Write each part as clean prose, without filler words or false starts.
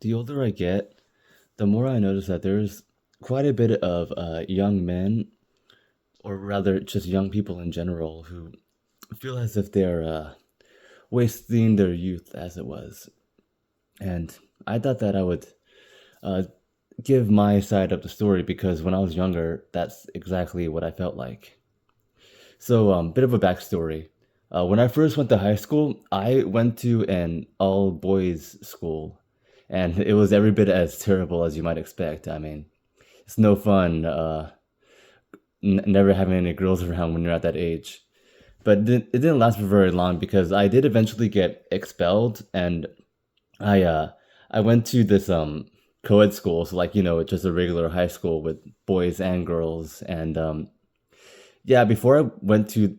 The older I get, the more I notice that there's quite a bit of young men, or rather just young people in general, who feel as if they're wasting their youth as it was. And I thought that I would uh, give my side of the story because when I was younger, that's exactly what I felt like. So, bit of a backstory. When I first went to high school, I went to an all boys school, and it was every bit as terrible as you might expect. I mean, it's no fun never having any girls around when you're at that age. But it didn't last for very long because I did eventually get expelled, and I uh, I went to this co-ed school, so like it's just a regular high school with boys and girls, and yeah, before I went to,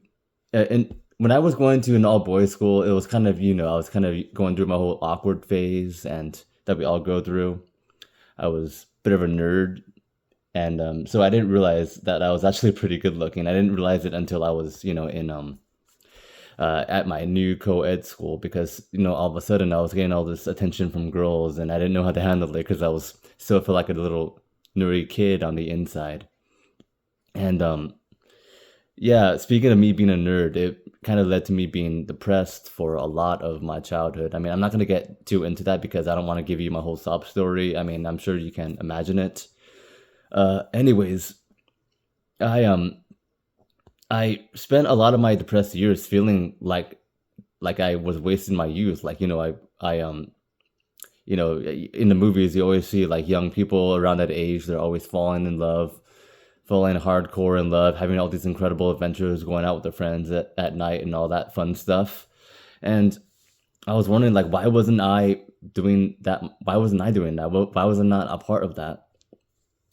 and when I was going to an all boys school, it was kind of, I was kind of going through my whole awkward phase and that we all go through. I was a bit of a nerd. And so I didn't realize that I was actually pretty good looking. I didn't realize it until I was, in at my new co-ed school because all of a sudden I was getting all this attention from girls and I didn't know how to handle it because I was still feel like a little nerdy kid on the inside. And yeah, speaking of me being a nerd, it kind of led to me being depressed for a lot of my childhood. I mean, I'm not going to get too into that because I don't want to give you my whole sob story. I mean, I'm sure you can imagine it. Anyways, I I spent a lot of my depressed years feeling like I was wasting my youth. Like, in the movies you always see like young people around that age, they're always falling in love, falling hardcore in love, having all these incredible adventures, going out with their friends at night and all that fun stuff. And I was wondering like why wasn't I doing that? Why wasn't I doing that? Why was I not a part of that?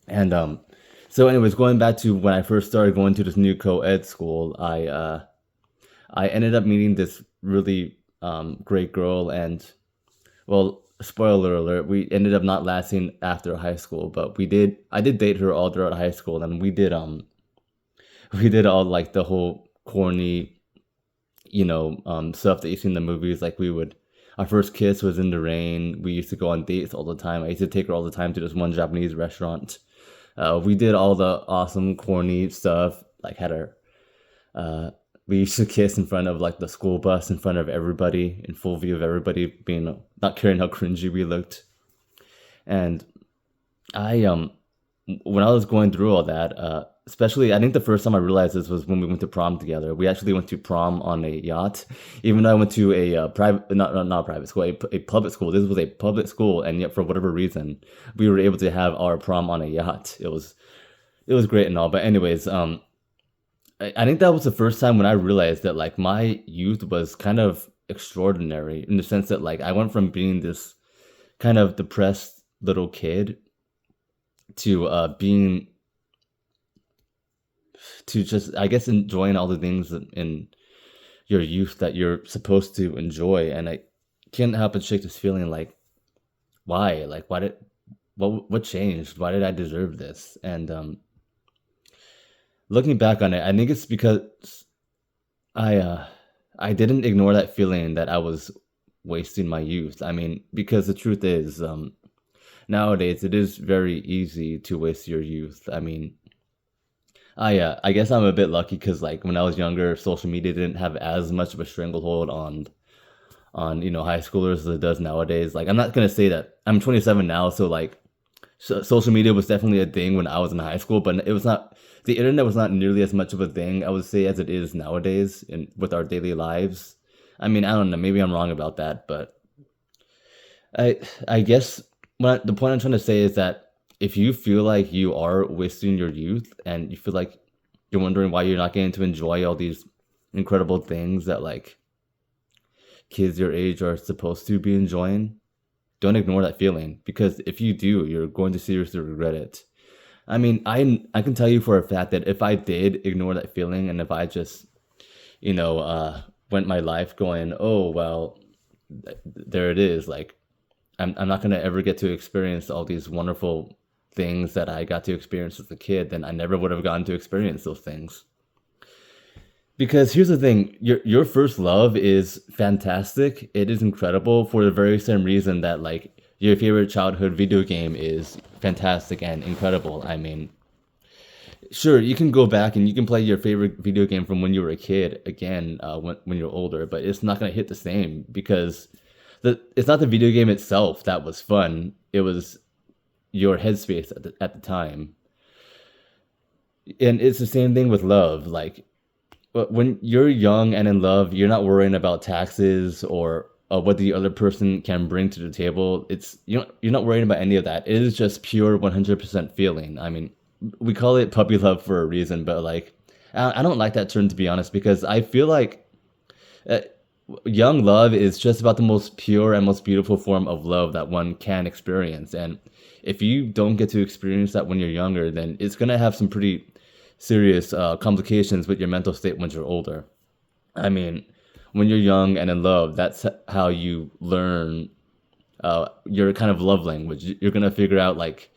And so anyways, going back to when I first started going to this new co-ed school, I ended up meeting this really great girl, and well, spoiler alert, we ended up not lasting after high school, but I did date her all throughout high school, and we did we did all like the whole corny, stuff that you see in the movies. Like our first kiss was in the rain. We used to go on dates all the time. I used to take her all the time to this one Japanese restaurant. We did all the awesome corny stuff, like had our uh, we used to kiss in front of like the school bus in front of everybody in full view of everybody being not caring how cringy we looked. And I when I was going through all that, especially I think the first time I realized this was when we went to prom together. We actually went to prom on a yacht, even though I went to a private, not a private school, a public school. This was a public school, and yet for whatever reason, we were able to have our prom on a yacht. It was great and all, but anyways, I think that was the first time when I realized that like my youth was kind of extraordinary in the sense that like I went from being this kind of depressed little kid to being to just I guess enjoying all the things in your youth that you're supposed to enjoy, and I can't help but shake this feeling like why, like what changed, why did I deserve this? And looking back on it, I think it's because I uh I didn't ignore that feeling that I was wasting my youth. I mean, because the truth is, nowadays it is very easy to waste your youth. I mean, I guess I'm a bit lucky because like when I was younger, social media didn't have as much of a stranglehold on high schoolers as it does nowadays. Like I'm not gonna say that I'm 27 now, so like social media was definitely a thing when I was in high school, but it was not the internet was not nearly as much of a thing, I would say, as it is nowadays in with our daily lives. I mean, I don't know, maybe I'm wrong about that, but I guess the point I'm trying to say is that if you feel like you are wasting your youth and you feel like you're wondering why you're not getting to enjoy all these incredible things that like kids your age are supposed to be enjoying, don't ignore that feeling because if you do, you're going to seriously regret it. I mean, I can tell you for a fact that if I did ignore that feeling and if I just, went my life going, oh well, there it is. Like I'm not gonna ever get to experience all these wonderful things that I got to experience as a kid, then I never would have gotten to experience those things. Because here's the thing, your first love is fantastic. It is incredible for the very same reason that like your favorite childhood video game is fantastic and incredible. I mean, sure, you can go back and you can play your favorite video game from when you were a kid again when you're older, but it's not going to hit the same because it's not the video game itself that was fun. It was your headspace at the time. And it's the same thing with love. Like, when you're young and in love, you're not worrying about taxes or what the other person can bring to the table. You're not worrying about any of that. It is just pure 100% feeling. I mean, we call it puppy love for a reason, but like, I don't like that term to be honest, because I feel like uh, young love is just about the most pure and most beautiful form of love that one can experience. And if you don't get to experience that when you're younger, then it's gonna have some pretty serious complications with your mental state when you're older. I mean, when you're young and in love, that's how you learn your kind of love language. You're gonna figure out like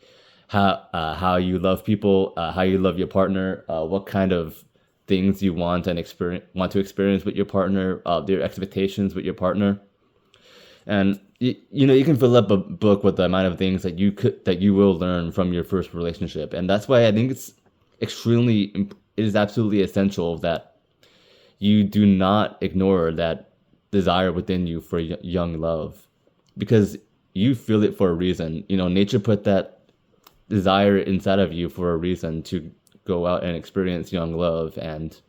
how you love people, how you love your partner, what kind of things you want to experience with your partner, their expectations with your partner, and you can fill up a book with the amount of things that you will learn from your first relationship, and that's why I think it is absolutely essential that you do not ignore that desire within you for young love, because you feel it for a reason. Nature put that desire inside of you for a reason to go out and experience young love, and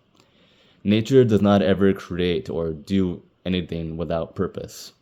nature does not ever create or do anything without purpose.